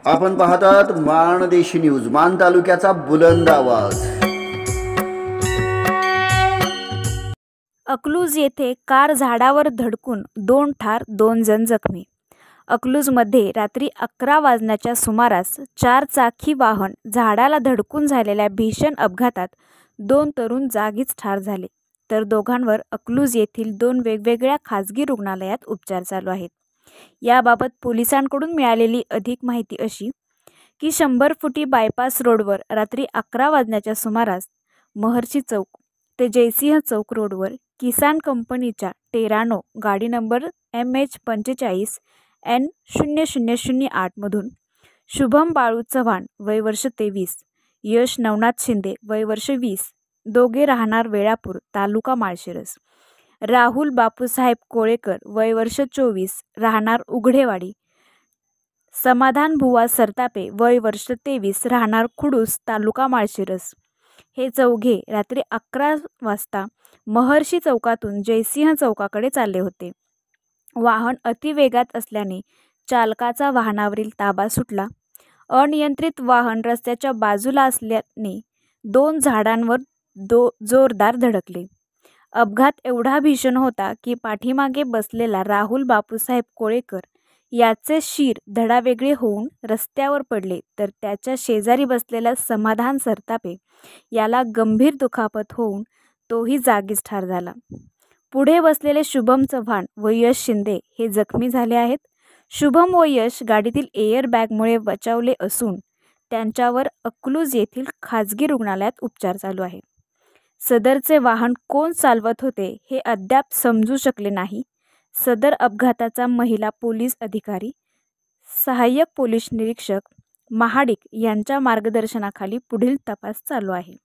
आपण पाहतात माणदेशी न्यूज, मान तालुक्याचा बुलंद आवाज। अकलूज येथे कार झाडावर धडकून 2 ठार 2 जण जखमी। अकलूजमध्ये रात्री 11 वाजण्याच्या सुमारास 4 चाकी वाहन झाडाला धडकून झालेल्या भीषण अपघातात 2 तरुण जागीच ठार झाले, तर दोघांवर अकलूज येथील 2 वेगवेगळ्या खासगी रुग्णालयात उपचार चालू आहेत। याबाबत पोलिसांकडून मिळालेली अधिक माहिती अशी की 100 फुटी बायपास रोडवर रात्री 11 वाजण्याच्या सुमारास महर्षी चौक ते जयसिंह चौक रोडवर किसान कंपनीच्या टेरानो गाडी नंबर MH45 N0008 मधून शुभम बाळू चव्हाण वय वर्ष 23, यश नवनाथ शिंदे वय वर्ष 20, दोघे राहणार वेळापूर तालुका माळशिरस, राहुल बापूसाहेब कोळेकर वय वर्ष 24 राहणार उघडेवाडी, समाधान बुवा सरतापे वय वर्ष 23 राहणार खुडूस तालुका माळशिरस हे चौघे रात्री 11 वाजता महर्षी चौकातून जयसिंह चौकाकडे चालले होते। वाहन अतिवेगात असल्याने चालकाचा वाहनावरील ताबा सुटला। अनियंत्रित वाहन रस्त्याच्या बाजूला असल्याने 2 झाडांवर जोरदार धडकले। अपघात एवढा भीषण होता की पाठीमागे बसलेला राहुल बापूसाहेब कोळेकर याचे शीर धडावेगळे होऊन रस्त्यावर पडले, तर त्याच्या शेजारी बसलेला समाधान सरतापे याला गंभीर दुखापत होऊन तोही जागीच ठार झाला। पुढे बसलेले शुभम चव्हाण व यश शिंदे हे जखमी झाले आहेत। शुभम व यश गाडीतील एअर बॅगमुळे बचावले असून त्यांच्यावर अकलूज येथील खाजगी रुग्णालयात उपचार चालू आहे। सदरचे वाहन कोण चालवत होते हे अद्याप समजू शकले नाही। सदर अपघाताचा महिला पोलीस अधिकारी, सहाय्यक पोलीस निरीक्षक महाडिक यांच्या मार्गदर्शनाखाली पुढील तपास चालू आहे।